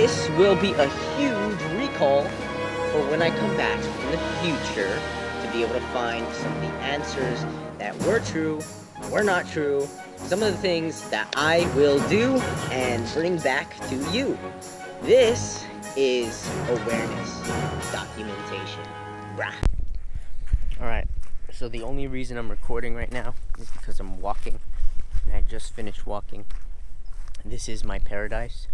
this will be a huge recall for when I come back in the future to be able to find some of the answers that were true, were not true, some of the things that I will do and bring back to you. This is awareness documentation. Brah. Alright, so the only reason I'm recording right now is because I'm walking, and I just finished walking. This is my paradise.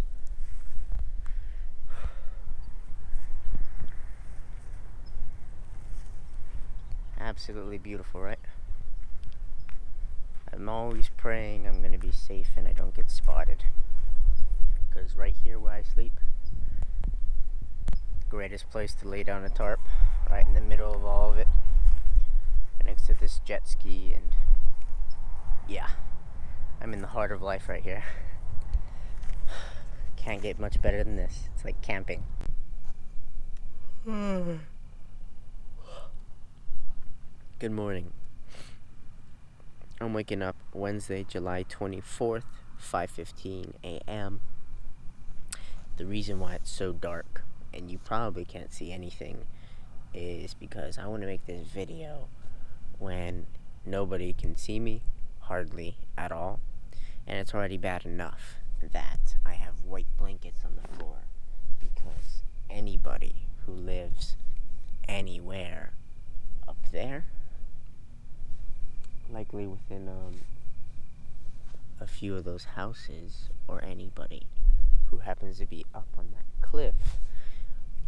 Absolutely beautiful, right? I'm always praying I'm going to be safe and I don't get spotted. Because right here where I sleep, greatest place to lay down a tarp, right in the middle of all of it, next to this jet ski, and yeah, I'm in the heart of life right here. Can't get much better than this. It's like camping. Good morning. I'm waking up Wednesday, July 24th, 5:15 a.m. The reason why it's so dark and you probably can't see anything is because I want to make this video when nobody can see me, hardly at all, and it's already bad enough that I have white blankets on the floor because anybody who lives anywhere up there, likely within a few of those houses, or anybody who happens to be up on that cliff,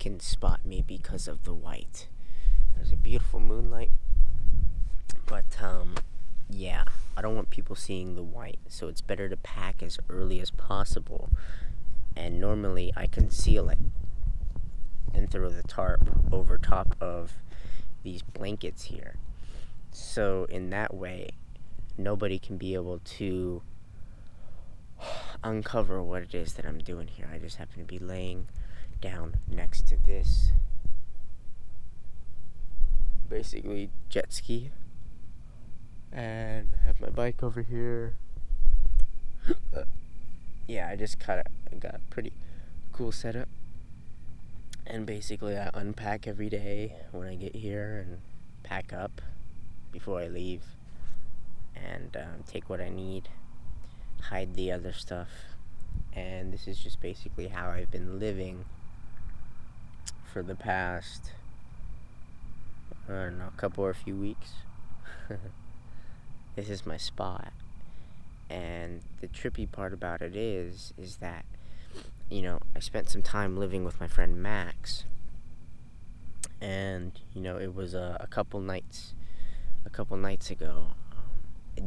can spot me because of the white. There's a beautiful moonlight, but yeah, I don't want people seeing the white, so it's better to pack as early as possible. And normally I conceal it and throw the tarp over top of these blankets here, so in that way nobody can be able to uncover what it is that I'm doing here. I just happen to be laying down next to this basically jet ski, and I have my bike over here. Yeah, I just got a pretty cool setup, and basically I unpack every day when I get here and pack up before I leave, and take what I need, hide the other stuff, and this is just basically how I've been living for the past, I don't know, a couple or a few weeks. This is my spot, and the trippy part about it is that, you know, I spent some time living with my friend Max, and, you know, it was a couple nights ago,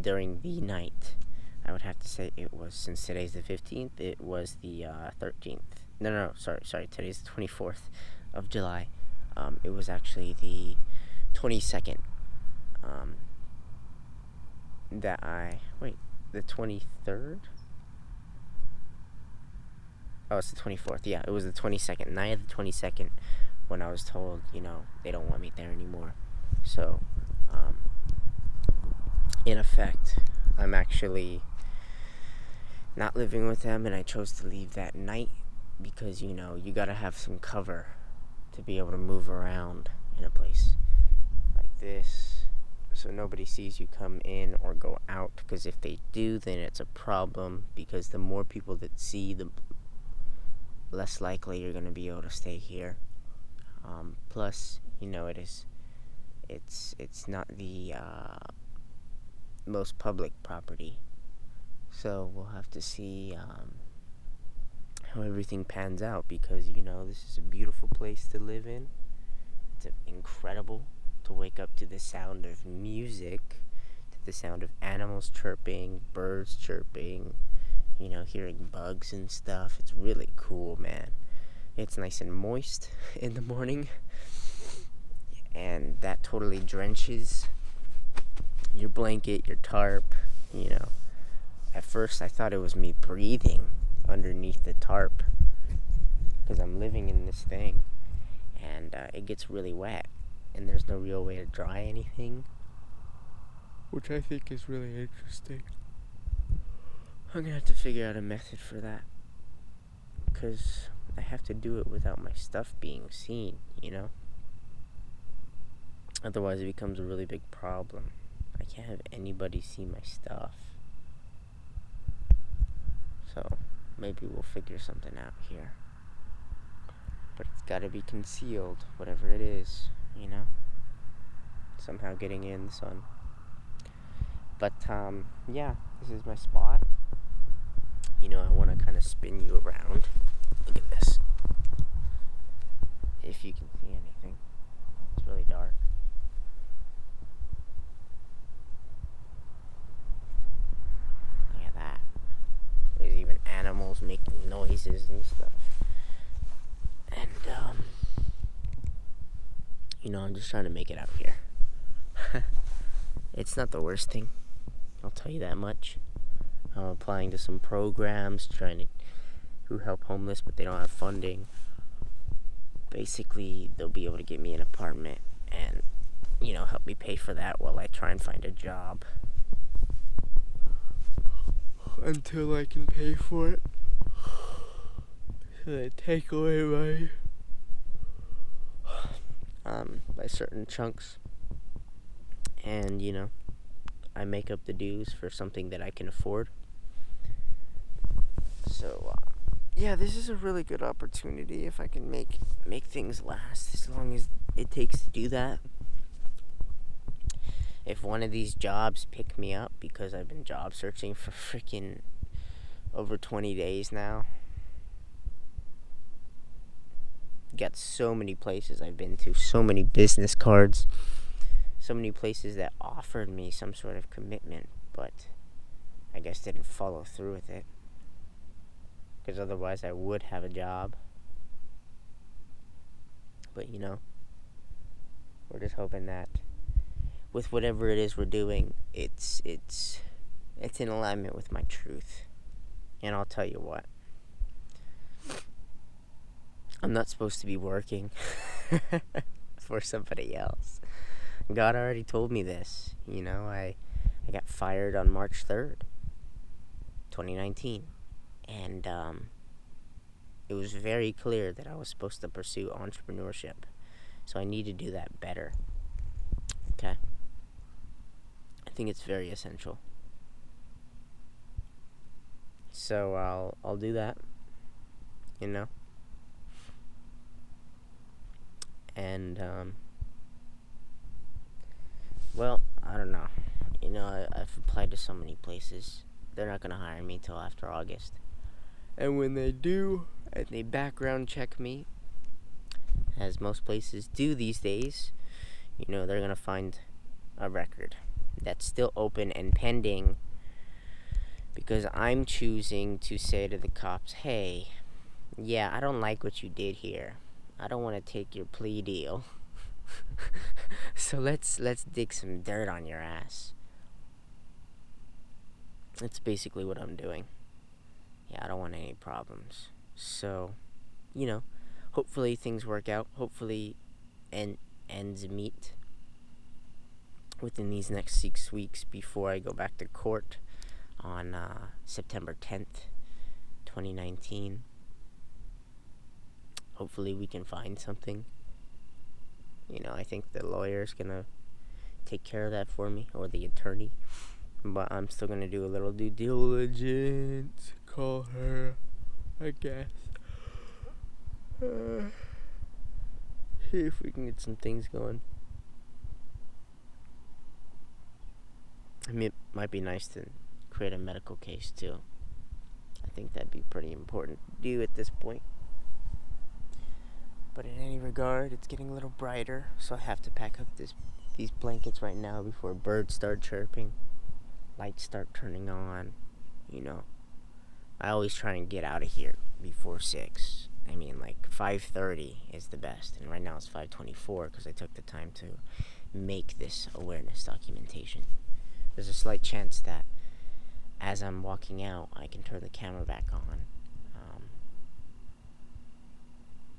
during the night, I would have to say it was, since today's the 15th, it was the 13th. No, sorry, today's the 24th of July. It was actually the 22nd. The 23rd? Oh, it's the 24th. Yeah, it was the 22nd. Night of the 22nd when I was told, you know, they don't want me there anymore. So, in effect, I'm actually not living with them, and I chose to leave that night because, you know, you gotta have some cover to be able to move around in a place like this, so nobody sees you come in or go out, because if they do, then it's a problem, because the more people that see, the less likely you're gonna be able to stay here. Plus, you know, it's not the most public property, so we'll have to see how everything pans out, because, you know, this is a beautiful place to live in. It's incredible to wake up to the sound of music, to the sound of animals chirping, birds chirping, you know, hearing bugs and stuff. It's really cool, man. It's nice and moist in the morning, and that totally drenches your blanket, your tarp, you know. At first I thought it was me breathing underneath the tarp, because I'm living in this thing, and it gets really wet, and there's no real way to dry anything, which I think is really interesting. I'm gonna have to figure out a method for that, because I have to do it without my stuff being seen, you know? Otherwise, it becomes a really big problem. I can't have anybody see my stuff. So, maybe we'll figure something out here. But it's gotta be concealed, whatever it is, you know? Somehow getting in the sun. But, yeah, this is my spot. You know, I want to kind of spin you around. Look at this. If you can see anything. It's really dark. Look at that. There's even animals making noises and stuff. And, you know, I'm just trying to make it out here. It's not the worst thing, I'll tell you that much. I'm applying to some programs who help homeless, but they don't have funding. Basically, they'll be able to get me an apartment and, you know, help me pay for that while I try and find a job. Until I can pay for it. So they take away by certain chunks. And, you know, I make up the dues for something that I can afford. So, yeah, this is a really good opportunity if I can make things last as long as it takes to do that. If one of these jobs pick me up, because I've been job searching for freaking over 20 days now. Got so many places I've been to, so many business cards. So many places that offered me some sort of commitment, but I guess didn't follow through with it. Because otherwise I would have a job. But, you know, we're just hoping that with whatever it is we're doing, it's in alignment with my truth. And I'll tell you what. I'm not supposed to be working for somebody else. God already told me this, you know, I got fired on March 3rd, 2019, and it was very clear that I was supposed to pursue entrepreneurship, so I need to do that better, okay? I think it's very essential, so I'll do that, you know, and, well, I don't know. You know, I've applied to so many places. They're not going to hire me till after August. And when they do, and they background check me, as most places do these days, you know, they're going to find a record that's still open and pending, because I'm choosing to say to the cops, hey, yeah, I don't like what you did here. I don't want to take your plea deal. So let's dig some dirt on your ass. That's basically what I'm doing. Yeah, I don't want any problems. So, you know, hopefully things work out. Hopefully ends meet within these next 6 weeks before I go back to court on September 10th, 2019. Hopefully we can find something. You know, I think the lawyer's gonna take care of that for me, or the attorney. But I'm still gonna do a little due diligence. Call her, I guess. See if we can get some things going. I mean, it might be nice to create a medical case too. I think that'd be pretty important to do at this point. But in any regard, it's getting a little brighter, so I have to pack up these blankets right now before birds start chirping, lights start turning on, you know. I always try and get out of here before 6. I mean, like, 5:30 is the best, and right now it's 5:24 because I took the time to make this awareness documentation. There's a slight chance that as I'm walking out, I can turn the camera back on.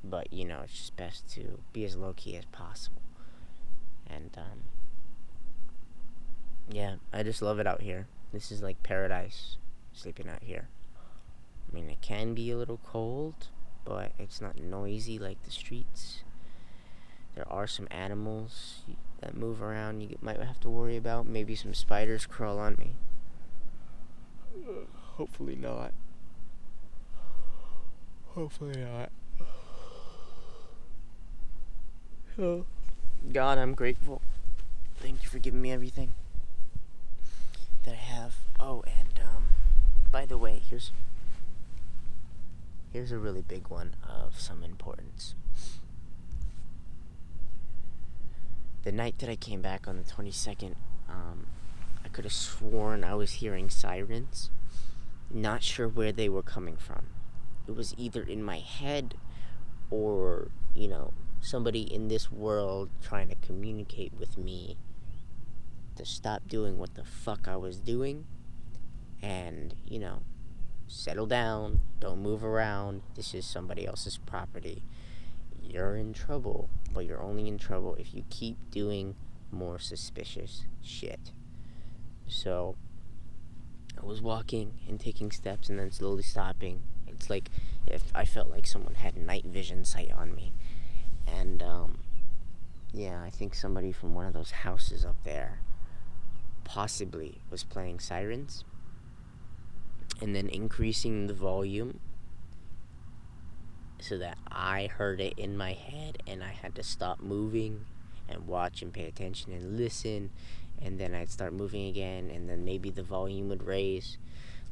But, you know, it's just best to be as low-key as possible. And, yeah, I just love it out here. This is like paradise, sleeping out here. I mean, it can be a little cold, but it's not noisy like the streets. There are some animals that move around you might have to worry about. Maybe some spiders crawl on me. Hopefully not. Hopefully not. Oh, God, I'm grateful. Thank you for giving me everything that I have. Oh, and by the way, here's a really big one of some importance. The night that I came back on the 22nd, I could have sworn I was hearing sirens. Not sure where they were coming from. It was either in my head or, somebody in this world trying to communicate with me to stop doing what the fuck I was doing and, settle down, don't move around, this is somebody else's property. You're in trouble, but you're only in trouble if you keep doing more suspicious shit. So, I was walking and taking steps and then slowly stopping. It's like if I felt like someone had night vision sight on me. And, I think somebody from one of those houses up there possibly was playing Sirens and then increasing the volume so that I heard it in my head and I had to stop moving and watch and pay attention and listen, and then I'd start moving again, and then maybe the volume would raise.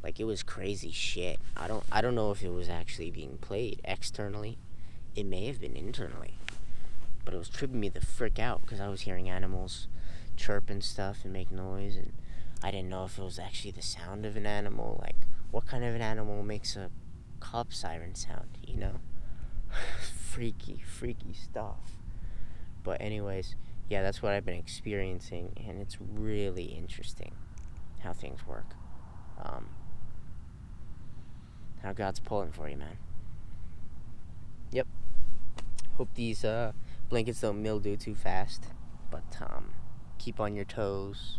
Like, it was crazy shit. I don't know if it was actually being played externally. It may have been internally, but it was tripping me the frick out because I was hearing animals chirp and stuff and make noise, and I didn't know if it was actually the sound of an animal. Like, what kind of an animal makes a cop siren sound, freaky stuff. But anyways, that's what I've been experiencing, and it's really interesting how things work. How God's pulling for you, man. Yep. Hope these blankets don't mildew too fast, but keep on your toes,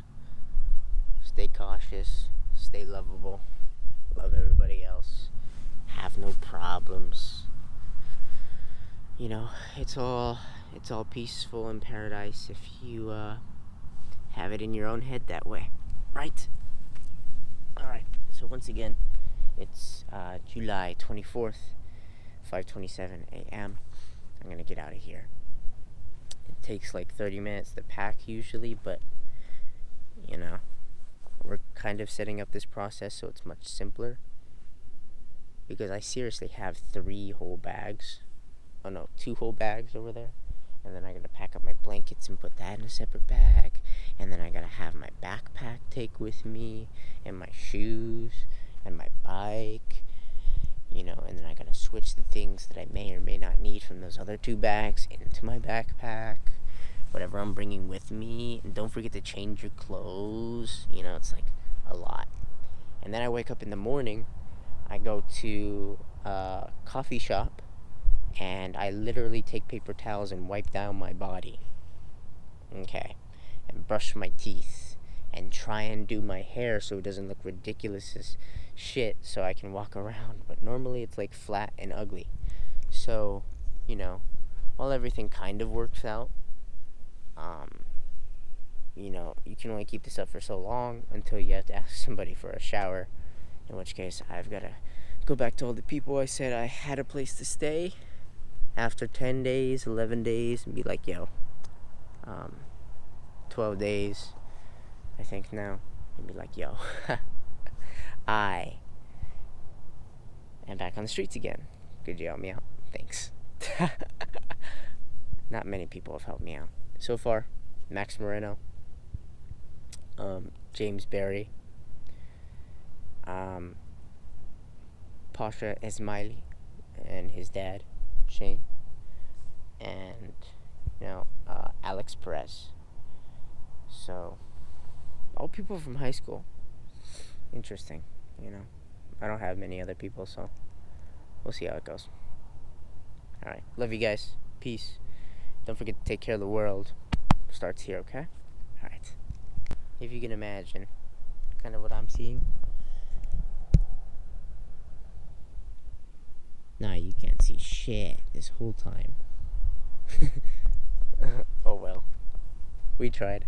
stay cautious, stay lovable, love everybody else, have no problems. It's all peaceful in paradise if you have it in your own head that way, right? Alright, so once again, it's July 24th, 5:27 a.m. I'm gonna get out of here. It takes like 30 minutes to pack usually, but we're kind of setting up this process so it's much simpler, because I seriously have 2 whole bags over there, and then I gotta pack up my blankets and put that in a separate bag, and then I gotta have my backpack take with me, and my shoes, and my bike, and then I gotta switch the things that I may or may not need from those other 2 bags into my backpack, whatever I'm bringing with me, and don't forget to change your clothes, it's like a lot. And then I wake up in the morning, I go to a coffee shop, and I literally take paper towels and wipe down my body, and brush my teeth, and try and do my hair so it doesn't look ridiculous as shit so I can walk around, but normally it's like flat and ugly. So, while everything kind of works out, you can only keep this up for so long until you have to ask somebody for a shower, in which case I've got to go back to all the people I said I had a place to stay after 10 days, 11 days, and be like, 12 days, I think now, and be like, I am back on the streets again. Could you help me out? Thanks. Not many people have helped me out so far. Max Moreno, James Berry, Pasha Esmaili and his dad, Shane, and, Alex Perez. So, all people from high school. Interesting, I don't have many other people, so we'll see how it goes. Alright, love you guys. Peace. Don't forget to take care of the world. Starts here, okay? Alright. If you can imagine kind of what I'm seeing. Nah, you can't see shit this whole time. Oh well. We tried.